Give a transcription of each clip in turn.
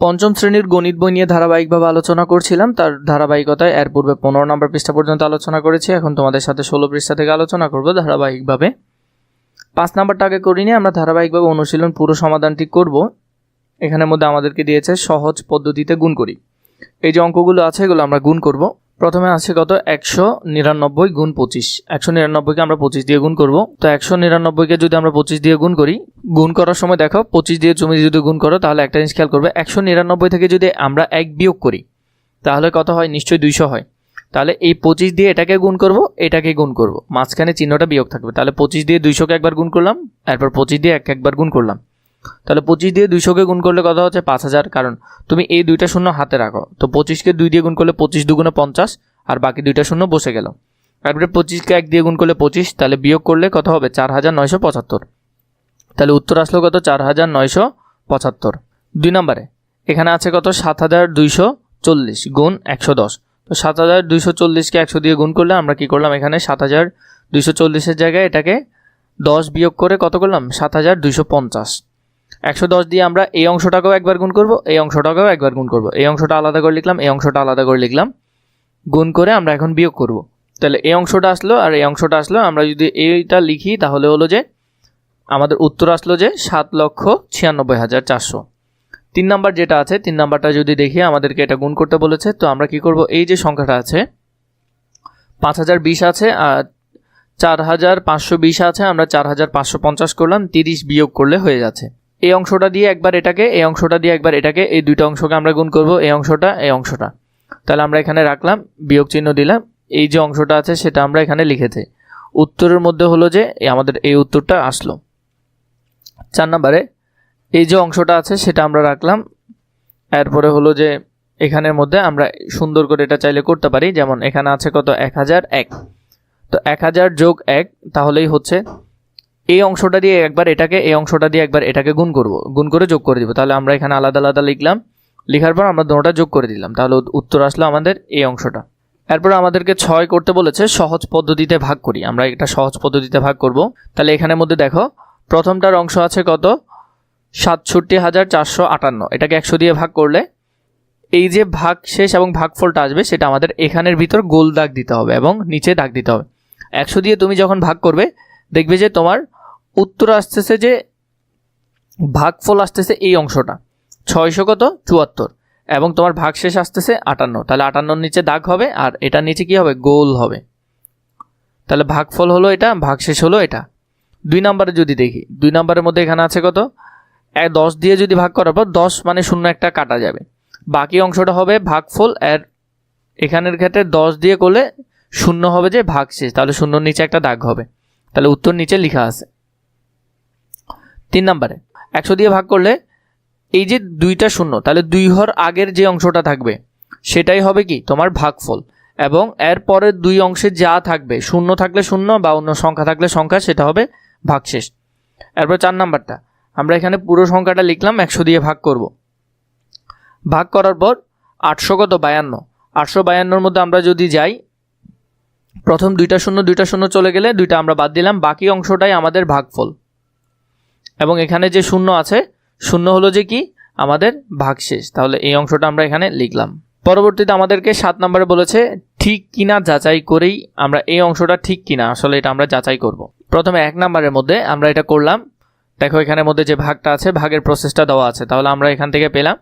পঞ্চম শ্রেণীর গণিত বই নিয়ে ধারাবাহিকভাবে আলোচনা করছিলাম। তার ধারাবাহিকতায় এর পূর্বে 15 নম্বর পৃষ্ঠা পর্যন্ত আলোচনা করেছি। এখন তোমাদের সাথে 16 পৃষ্ঠা থেকে আলোচনা করব ধারাবাহিকভাবে। 5 নাম্বারটা আগে করিনি, আমরা ধারাবাহিকভাবে অনুশীলন পুরো সমাধানটি করব। এখানের মধ্যে আমাদেরকে দিয়েছে সহজ পদ্ধতিতে গুণ করি। এই যে অঙ্কগুলো আছে এগুলো আমরা গুণ করব। প্রথমে আছে কত 199 গুণ 25। 199কে আমরা 25 দিয়ে গুণ করব। তো 199কে যদি আমরা 25 দিয়ে গুণ করি, গুণ করার সময় দেখো 25 দিয়ে তুমি যদি গুণ করো তাহলে একটা জিনিস খেয়াল করবে, 199 থেকে যদি আমরা 1 বিয়োগ করি তাহলে কত হয়? নিশ্চয়ই 200 হয়। তাহলে এই 25 দিয়ে এটাকে গুণ করব, এটাকে গুণ করব, মাঝখানে চিহ্নটা বিয়োগ থাকবে। তাহলে 25 দিয়ে 200কে একবার গুণ করলাম, এরপর 25 দিয়ে একবার গুণ করলাম। তাহলে 25 দিয়ে 200কে গুণ করলে কত হচ্ছে? 5000। কারণ তুমি এই দুইটা শূন্য হাতে রাখো, তো 25কে 2 দিয়ে গুণ করলে 25 দুগুণে 50, আর বাকি দুইটা শূন্য বসে গেল। তারপরে 25কে 1 দিয়ে গুণ করলে 25, তাহলে বিয়োগ করলে কত হবে? 4975। তাহলে উত্তর আসলো কত? 4975। 2 নম্বরে এখানে আছে কত? 7240 গুণ 110। তো 7240কে 100 দিয়ে গুণ করলে আমরা কি করলাম? এখানে 7240-এর জায়গায় এটাকে 10 বিয়োগ করে কত করলাম? 7250। 110 দিয়ে আমরা এই অংশটাকেও একবার গুণ করব, এই অংশটাকেও একবার গুণ করব। এই অংশটা আলাদা করে লিখলাম, এই অংশটা আলাদা করে লিখলাম, গুণ করে আমরা এখন বিয়োগ করব। তাহলে এই অংশটা আসলো আর এই অংশটা আসলো। আমরা যদি এইটা লিখি তাহলে হলো যে আমাদের উত্তর আসলো যে 7,96,400। 3 নাম্বার যেটা আছে, 3 নাম্বারটা যদি দেখি আমাদেরকে এটা গুণ করতে বলেছে। তো আমরা কি করব? এই যে সংখ্যাটা আছে 5020 আছে আর 4520 আছে, আমরা 4550 করলাম, 30 বিয়োগ করলে হয়ে যাচ্ছে। এই অংশটা দিয়ে একবার এটাকে, এই অংশটা দিয়ে একবার এটাকে, এই দুইটা অংশকে আমরা গুণ করব, এই অংশটা এই অংশটা। তাহলে আমরা এখানে রাখলাম, বিয়োগ চিহ্ন দিলাম, এই যে অংশটা আছে সেটা আমরা এখানে লিখেছি। উত্তরের মধ্যে হলো যে আমাদের এই উত্তরটা আসলো। 4 নম্বরে এই যে অংশটা আছে সেটা আমরা রাখলাম। এরপরে হলো যে এখানের মধ্যে আমরা সুন্দর করে এটা চাইলে করতে পারি, যেমন এখানে আছে কত? 1001। তো 1000 যোগ 1 তাহলেই হচ্ছে এই অংশটা দিয়ে একবার এটাকে, এই অংশটা দিয়ে একবার এটাকে গুণ করব, গুণ করে যোগ করে দিব। তাহলে আমরা এখানে আলাদা আলাদা লিখলাম, লিখার পর আমরা দুটোটা যোগ করে দিলাম, তাহলে উত্তর আসলো আমাদের এই অংশটা। এরপর আমাদেরকে 6 করতে বলেছে, সহজ পদ্ধতিতে ভাগ করি। আমরা এটা সহজ পদ্ধতিতে ভাগ করব। তাহলে এখানের মধ্যে দেখো প্রথমটার অংশ আছে কত? 67,458। এটাকে 100 দিয়ে ভাগ করলে এই যে ভাগ শেষ এবং ভাগফলটা আসবে সেটা আমাদের এখানের ভিতর গোল দাগ দিতে হবে এবং নিচে দাগ দিতে হবে। 100 দিয়ে তুমি যখন ভাগ করবে দেখবে যে তোমার উত্তর আসতেছে যে ভাগফল আসতেছে এই অংশটা 600 কত? 74, এবং তোমার ভাগশেষ আসতেছে 58। তাহলে 58-র নিচে দাগ হবে আর এটার নিচে কি হবে? গোল হবে। তাহলে ভাগফল হলো এটা, ভাগশেষ হলো এটা। 2 নম্বরে যদি দেখি, 2 নম্বরের মধ্যে এখানে আছে কত? 10 দিয়ে যদি ভাগ করার পর 10 মানে শূন্য একটা কাটা যাবে, বাকি অংশটা হবে ভাগফল। আর এখানের ক্ষেত্রে 10 দিয়ে করলে শূন্য হবে যে ভাগশেষ, তাহলে শূন্যর নিচে একটা দাগ হবে। তাহলে উত্তর নিচে লেখা আছে। 3 নম্বরে 100 দিয়ে ভাগ করলে এই যে দুইটা শূন্য, তাহলে 2 ঘর আগের যে অংশটা থাকবে সেটাই হবে কি? তোমার ভাগফল, এবং এর পরের 2 অংশে যা থাকবে, শূন্য থাকলে শূন্য বা অন্য সংখ্যা থাকলে সংখ্যা, সেটা হবে ভাগশেষ। এরপর 4 নাম্বারটা আমরা এখানে পুরো সংখ্যাটা লিখলাম, 100 দিয়ে ভাগ করব। ভাগ করার পর 800 কত? 52। 852-র মধ্যে আমরা যদি যাই, প্রথম দুইটা শূন্য চলে গেলে দুইটা আমরা বাদ দিলাম, বাকি অংশটাই আমাদের ভাগফল, এবং এখানে যে শূন্য আছে, শূন্য হলো যে কি? আমাদের ভাগশেষ। তাহলে এই অংশটা আমরা এখানে লিখলাম। পরবর্তীতে আমাদেরকে 7 নম্বরে বলেছে ঠিক কিনা যাচাই করেই আমরা এই অংশটা ঠিক কিনা আসলে এটা আমরা যাচাই করব। প্রথমে 1 নম্বরের মধ্যে আমরা এটা করলাম। দেখো এখানের মধ্যে যে ভাগটা আছে, ভাগের প্রসেসটা দেওয়া আছে। তাহলে আমরা এখান থেকে পেলাম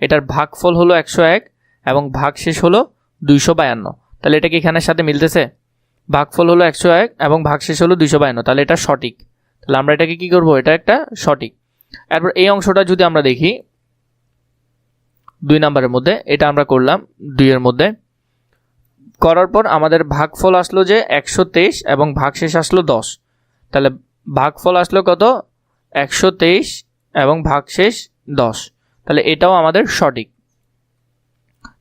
এটার ভাগফল হলো 101 এবং ভাগশেষ হলো 252। তাহলে এটা কি এখানের সাথে মিলতেছে? ভাগফল হলো 101 এবং ভাগশেষ হলো 252, তাহলে এটা সঠিক। তাহলে আমরা এটাকে কি করব? এটা একটা সঠিক। এরপর এই অংশটা যদি আমরা দেখি 2 নম্বরের মধ্যে, এটা আমরা করলাম 2 এর মধ্যে করার পর আমাদের ভাগফল আসলো যে 123 এবং ভাগশেষ আসলো 10। তাহলে ভাগফল আসলো কত? 123 এবং ভাগশেষ 10। তাহলে এটাও আমাদের সঠিক।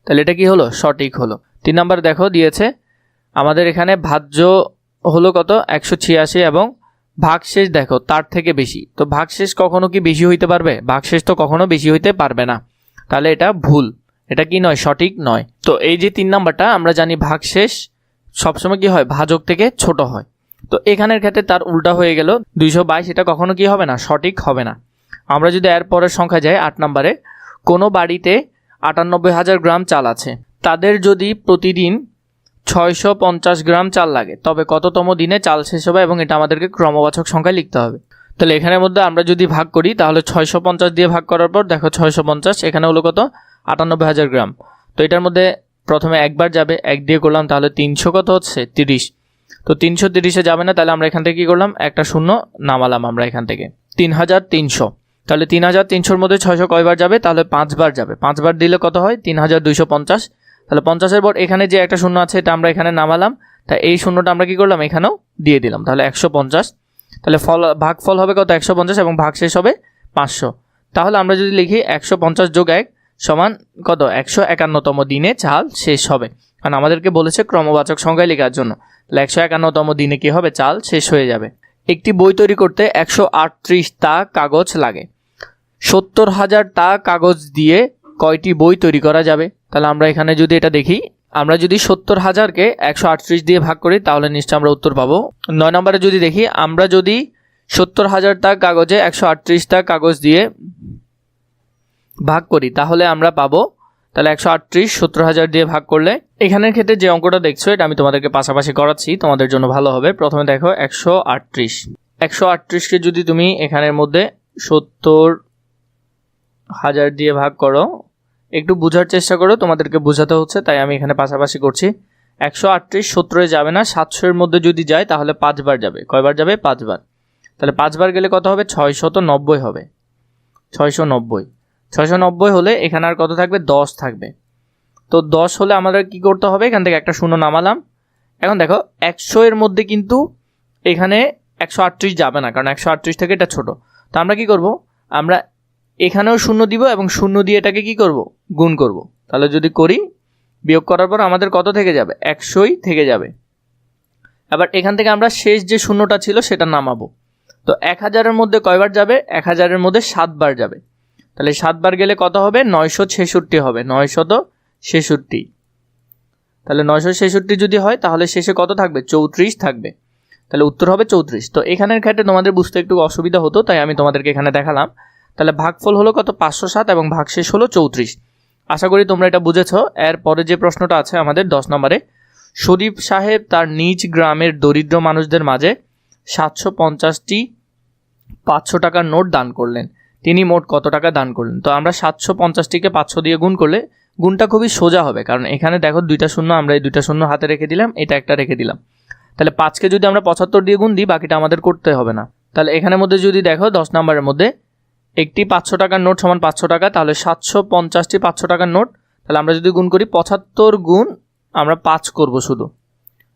তাহলে এটা কি হলো? সঠিক হলো। 3 নাম্বার দেখো দিয়েছে আমাদের এখানে ভাজ্য হলো কত? 186 এবং ভাগশেষ দেখো তার থেকে বেশি। তো ভাগশেষ কখনো কি বেশি হইতে পারবে? ভাগশেষ তো কখনো বেশি হইতে পারবে না। তাহলে এটা ভুল, এটা কি নয়? সঠিক নয়। তো এই যে 3 নাম্বারটা আমরা জানি ভাগশেষ সবসময় কি হয়? ভাজক থেকে ছোট হয়। তো এখানের ক্ষেত্রে তার উল্টা হয়ে গেল 222, এটা কখনো কি হবে না? সঠিক হবে না। আমরা যদি এর পরের সংখ্যা যাই 8 নম্বরে, কোনো বাড়িতে ৯৮,০০০ গ্রাম চাল আছে, তাদের যদি প্রতিদিন ৬৫০ গ্রাম চাল লাগে, তবে কততম দিনে চাল শেষ হবে, এবং এটা আমাদেরকে ক্রমবাচক সংখ্যায় লিখতে হবে। তাহলে এখানের মধ্যে আমরা যদি ভাগ করি তাহলে ৬৫০ দিয়ে ভাগ করার পর দেখো ৬৫০ এখানে হলো কত ৯৮,০০০ গ্রাম। তো এটার মধ্যে প্রথমে একবার যাবে, ১ দিয়ে করলাম, তাহলে ৩০০ কত হচ্ছে ৩০। তো ৩৩০-এ যাবে না, তাহলে আমরা এখান থেকে কী করলাম, একটা শূন্য নামালাম আমরা এখান থেকে, ৩৩০০। তাহলে ৩৩০০-র মধ্যে ৬০০ কয়বার যাবে, তাহলে ৫ বার যাবে। ৫ বার দিলে কত হয় ৩২৫০। তাহলে ৫০-এর পর এখানে যে একটা শূন্য আছে এটা আমরা এখানে নামালাম, তাই এই শূন্যটা আমরা কী করলাম এখানেও দিয়ে দিলাম, তাহলে ১৫০। তাহলে ভাগফল হবে কত ১৫০ এবং ভাগশেষ হবে ৫০০। তাহলে আমরা যদি লিখি ১৫০ যোগ ১ সমান কত ১৫১তম দিনে চাল শেষ হবে, কারণ আমাদেরকে বলেছে ক্রমবাচক সংখ্যায় লেখার জন্য। তাহলে ১৫১তম দিনে কী হবে, চাল শেষ হয়ে যাবে। একটি বই তৈরি করতে ১৩৮টা কাগজ লাগে। ৭০,০০০ টা কাগজ দিয়ে কয়টি বই তৈরি করা যাবে? তাহলে আমরা এখানে যদি এটা দেখি, আমরা যদি ৭০,০০০কে ১৩৮ দিয়ে ভাগ করি তাহলে নিশ্চয় আমরা উত্তর পাবো। ৯ নম্বরে যদি দেখি, আমরা যদি ৭০,০০০ টা কাগজে ১৩৮টা কাগজ দিয়ে ভাগ করি তাহলে আমরা পাবো, তাহলে ১৩৮ ৭০,০০০ দিয়ে ভাগ করলে, এখানের ক্ষেত্রে যে অঙ্কটা দেখছো এটা আমি তোমাদেরকে পাশাপাশি করাচ্ছি, তোমাদের জন্য ভালো হবে। প্রথমে দেখো ১৩৮কে যদি তুমি এখানের মধ্যে ৭০,০০০ দিয়ে ভাগ করো, একটু বোঝার চেষ্টা করো, তোমাদেরকে বোঝাতে হচ্ছে তাই আমি এখানে পাশাপাশি করছি। ১৩৮ ৭০-এ যাবে না, ৭০০-এর মধ্যে যদি যায় তাহলে ৫ বার যাবে। কয়বার যাবে ৫ বার। তাহলে ৫ বার গেলে কত হবে ৬৯০ হবে। ৬৯০ হলে এখানে আর কত থাকবে ১০ থাকবে। তো ১০ হলে আমাদের কি করতে হবে, এখান থেকে একটা শূন্য নামালাম। এখন দেখো ১০০-এর মধ্যে কিন্তু এখানে ১৩৮ যাবে না, কারণ ১৩৮ থেকে এটা ছোট। তো আমরা কি করব, আমরা এখানেও শূন্য দিব এবং শূন্য দিয়ে এটাকে কি করব, গুণ করব। তাহলে যদি করি, বিয়োগ করার পর আমাদের কত থেকে যাবে ১০০ই থেকে যাবে। আবার এখান থেকে আমরা শেষ যে শূন্যটা ছিল সেটা নামাবো। তো ১০০০-এর মধ্যে কয়বার যাবে, ১০০০-এর মধ্যে ৭ বার যাবে। তাহলে ৭ বার গেলে কত হবে ৯৬৬ হবে, ৯৬৬। তাহলে ৯৬৬ যদি হয় তাহলে শেষে কত থাকবে ৩৪ থাকবে। তাহলে উত্তর হবে ৩৪। তো এখানের ক্ষেত্রে তোমাদের বুঝতে একটু অসুবিধা হতো, তাই আমি তোমাদেরকে এখানে দেখালাম। তাহলে ভাগফল হলো কত ৫০৭ এবং ভাগশেষ হলো ৩৪। আশা করি তোমরা এটা বুঝেছো। এরপরে যে প্রশ্নটা আছে আমাদের ১০ নম্বরে, শরীফ সাহেব তার নিজ গ্রামের দরিদ্র মানুষদের মাঝে ৭৫০টি ৫০০ টাকার নোট দান করলেন। তিনি মোট কত টাকা দান করলেন? তো আমরা ৭৫০টিকে ৫০০ দিয়ে গুণ করলে গুণটা খুবই সোজা হবে, কারণ এখানে দেখো দুইটা শূন্য, আমরা এই দুইটা শূন্য হাতে রেখে দিলাম, এটা একটা রেখে দিলাম। তাহলে ৫কে যদি আমরা ৭৫ দিয়ে গুণ দিই বাকিটা আমাদের করতে হবে না। তাহলে এখানের মধ্যে যদি দেখো ১০ নম্বরের মধ্যে একটি ৫০০ টাকার নোট সমান ৫০০ টাকা, তাহলে ৭৫০টি ৫০০ টাকার নোট। তাহলে আমরা যদি গুণ করি ৭৫ গুণ আমরা ৫ করব শুধু,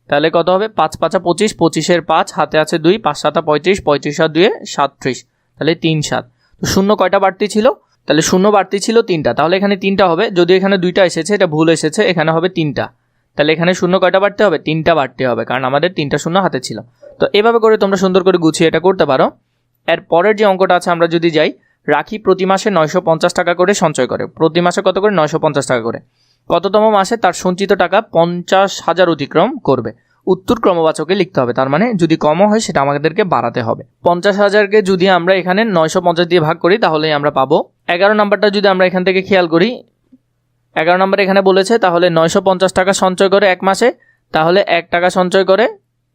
তাহলে কত হবে ৫ ৫ ২৫, ২৫-এর ৫ হাতে আছে ২, ৫ ৭ ৩৫, ৩৫ আর ২ ৩৭, তাহলে ৩ ৭। তো শূন্য কয়টা বাড়তি ছিল, তাহলে শূন্য বাড়তি ছিল ৩টা, তাহলে এখানে ৩টা হবে। যদি এখানে 2টা এসেছে এটা ভুল এসেছে, এখানে হবে 3টা। তাহলে এখানে শূন্য কয়টা বাড়তে হবে 3টা বাড়তে হবে, কারণ আমাদের 3টা শূন্য হাতে ছিল। তো এভাবে করে তোমরা সুন্দর করে গুছিয়ে এটা করতে পারো। এর পরের যে অঙ্কটা আছে আমরা যদি যাই, রাখি প্রতি মাসে ৯৫০ টাকা করে সঞ্চয় করে। প্রতি মাসে কত করে ৯৫০ টাকা করে। কততম মাসে তার সঞ্চিত টাকা ৫০,০০০ অতিক্রম করবে? উত্তর ক্রমবাচকে লিখতে হবে, তার মানে যদি কমও হয় সেটা আমাদেরকে বাড়াতে হবে। ৫০,০০০কে যদি আমরা এখানে ৯৫০ দিয়ে ভাগ করি তাহলেই আমরা পাবো। ১১ নাম্বারটা যদি আমরা এখান থেকে খেয়াল করি, ১১ নাম্বার এখানে বলেছে, তাহলে ৯৫০ টাকা সঞ্চয় করে এক মাসে, তাহলে ১ টাকা সঞ্চয় করে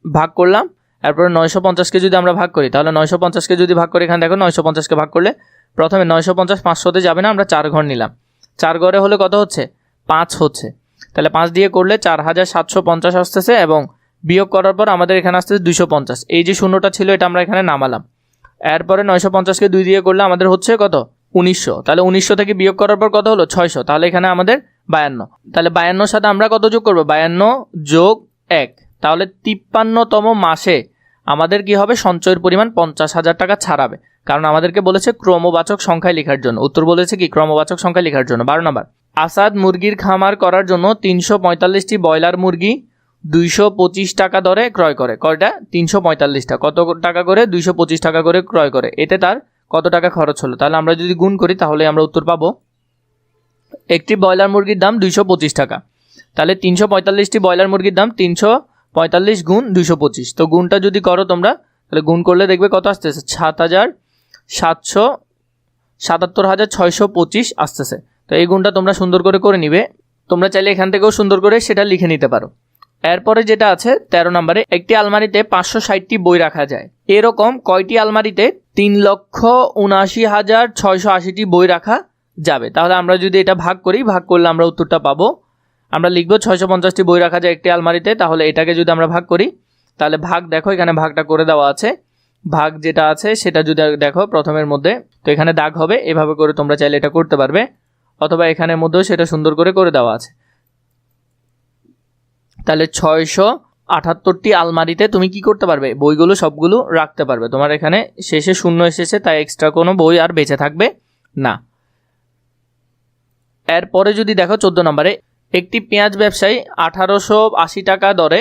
ভাগ করলাম। এরপরে ৯৫০কে যদি আমরা ভাগ করি, তাহলে ৯৫০কে যদি ভাগ করি, এখানে দেখো ৯৫০কে ভাগ করলে প্রথমে ৯৫০ ৫০০তে যাবে না, আমরা ৪ ঘর নিলাম। ৪ ঘরে হলে কত হচ্ছে ৫ হচ্ছে। তাহলে ৫ দিয়ে করলে ৪৭৫০ আসতেছে, এবং বিয়োগ করার পর আমাদের এখানে আসতেছে ২৫০। এই যে শূন্যটা ছিল এটা আমরা এখানে নামালাম। এরপরে ৯৫০কে 2 দিয়ে করলে আমাদের হচ্ছে কত ১৯০০। তাহলে ১৯০০ থেকে বিয়োগ করার পর কত হলো ৬০০। তাহলে এখানে আমাদের ৫২। তাহলে ৫২-র সাথে আমরা কত যোগ করবো ৫২ যোগ ১, তাহলে ৫৩তম মাসে আমাদের কি হবে সঞ্চয়ের পরিমাণ ৫০,০০০ টাকা ছাড়াবে, কারণ আমাদেরকে বলেছে ক্রমবাচক সংখ্যায় লেখার জন্য। উত্তর বলেছে কি ক্রমবাচক সংখ্যায় লেখার জন্য। ১২ নম্বর, আসাদ মুরগির খামার করার জন্য ৩৪৫টি ব্রয়লার মুরগি ২২৫ টাকা দরে ক্রয় করে। কয়টা ৩৪৫টা, কত টাকা করে ২২৫ টাকা করে ক্রয় করে। এতে তার কত টাকা খরচ হলো? তাহলে আমরা যদি গুণ করি তাহলে আমরা উত্তর পাবো। একটি ব্রয়লার মুরগির দাম ২২৫ টাকা, তাহলে ৩৪৫টি ব্রয়লার মুরগির দাম ৩৪৫ গুণ ২২৫। তো গুণটা যদি করো তোমরা, তাহলে গুণ করলে দেখবে কত আসতেছে ৭,৭০০ 77,625 আসতেছে। তো এই গুণটা তোমরা সুন্দর করে নিবে। তোমরা চাইলে এখান থেকেও সুন্দর করে সেটা লিখে নিতে পারো। এরপরে যেটা আছে 13 নম্বরে, একটি আলমারিতে 560টি বই রাখা যায়। এরকম কয়টি আলমারিতে 3,79,680টি বই রাখা যাবে? তাহলে আমরা যদি এটা ভাগ করি, ভাগ করলে আমরা উত্তরটা পাবো। আমরা লিখব 650টি বই রাখা যায় একটি আলমারিতে। তাহলে এটাকে যদি আমরা ভাগ করি, তাহলে ভাগ দেখো এখানে ভাগটা করে দেওয়া আছে। ভাগ যেটা আছে সেটা যদি দেখো প্রথমের মধ্যে, তো এখানে দাগ হবে। এভাবে করে তোমরা চাইলে এটা করতে পারবে, অথবা এখানের মধ্যেও সেটা সুন্দর করে দেওয়া আছে। তাহলে 678টি আলমারিতে তুমি কি করতে পারবে? বইগুলো সবগুলো রাখতে পারবে। তোমার এখানে শেষে শূন্য এসেছে, তাই এক্সট্রা কোনো বই আর বেঁচে থাকবে না। এরপরে যদি দেখো 14 নম্বরে, একটি পেঁয়াজ ব্যবসায়ী 1880 টাকা দরে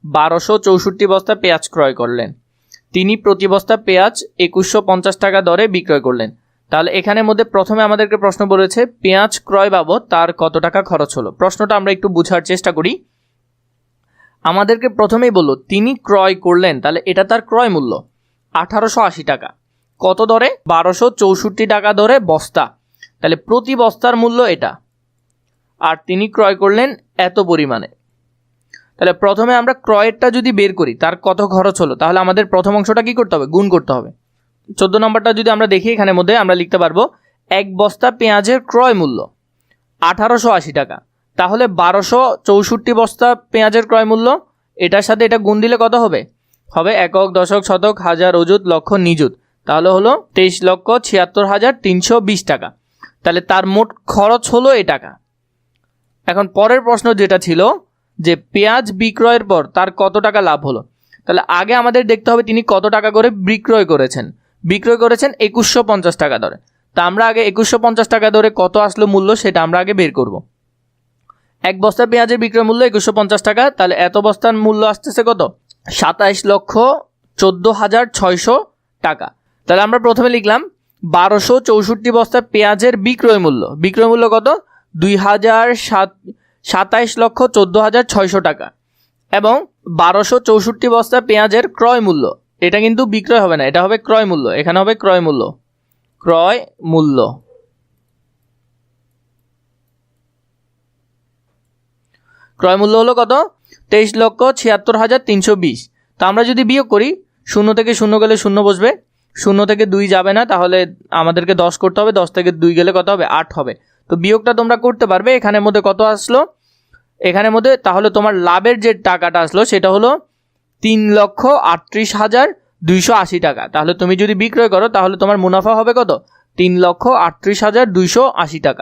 1264 বস্তা পেঁয়াজ ক্রয় করলেন। তিনি প্রতি বস্তা পেঁয়াজ 2150 টাকা দরে বিক্রয় করলেন। তাহলে এখানের মধ্যে প্রথমে আমাদেরকে প্রশ্ন বলেছে পেঁয়াজ ক্রয় বাবদ তার কত টাকা খরচ হলো। প্রশ্নটা আমরা একটু বোঝার চেষ্টা করি। আমাদেরকে প্রথমেই বললো তিনি ক্রয় করলেন, তাহলে এটা তার ক্রয় মূল্য 1880 টাকা। কত দরে? 1264 টাকা দরে বস্তা। তাহলে প্রতি বস্তার মূল্য এটা, আর তিনি ক্রয় করলেন এত পরিমাণে। তাহলে প্রথমে আমরা ক্রয়েরটা যদি বের করি, তার কত খরচ হলো, তাহলে আমাদের প্রথম অংশটা কি করতে হবে? গুণ করতে হবে। 14 নম্বরটা যদি আমরা দেখি, এখানের মধ্যে আমরা লিখতে পারবো এক বস্তা পেঁয়াজের ক্রয় মূল্য 1880 টাকা। তাহলে 1264 বস্তা পেঁয়াজের ক্রয় মূল্য, এটার সাথে এটা গুণ দিলে কত হবে? হবে একক, দশক, শতক, হাজার, অযুত, লক্ষ, নিযুত। তাহলে হলো 23,76,320 টাকা। তাহলে তার মোট খরচ হলো এ টাকা। এখন পরের প্রশ্ন যেটা ছিল যে পেঁয়াজ বিক্রয়ের পর তার কত টাকা লাভ হলো। তাহলে আগে আমাদের দেখতে হবে তিনি কত টাকা করে বিক্রয় করেছেন। 2150 টাকা দরে। তা আমরা আগে 2150 টাকা দরে কত আসলো মূল্য, সেটা আমরা আগে বের করব। এক বস্তা পেঁয়াজের বিক্রয় মূল্য 2150 টাকা। তাহলে এত বস্তার মূল্য আসতেছে কত? 27,14,600 টাকা। তাহলে আমরা প্রথমে লিখলাম 1264 বস্তা পেঁয়াজের বিক্রয় মূল্য। বিক্রয় মূল্য কত? 27,14,600 টাকা। এবং 1264 বস্তা পেঁয়াজের ক্রয় মূল্য, এটা কিন্তু বিক্রয় হবে না, এটা হবে ক্রয় মূল্য। এখানে হবে ক্রয় মূল্য। ক্রয় মূল্য ক্রয় মূল্য হলো কত? 23,76,320। তো আমরা যদি বিয়োগ করি, 0 থেকে 0 গেলে 0 বসবে, 0 থেকে 2 যাবে না, তাহলে আমাদেরকে 10 করতে হবে। 10 থেকে 2 গেলে কত হবে? 8 হবে। তো বিয়োগটা তোমরা করতে পারবে। এখানের মধ্যে কত আসলো এখানের মধ্যে? তাহলে তোমার লাভের যে টাকাটা আসলো সেটা হলো 3,38,280 টাকা। তাহলে তুমি যদি বিক্রয় করো, তাহলে তোমার মুনাফা হবে কত? 3,38,280 টাকা।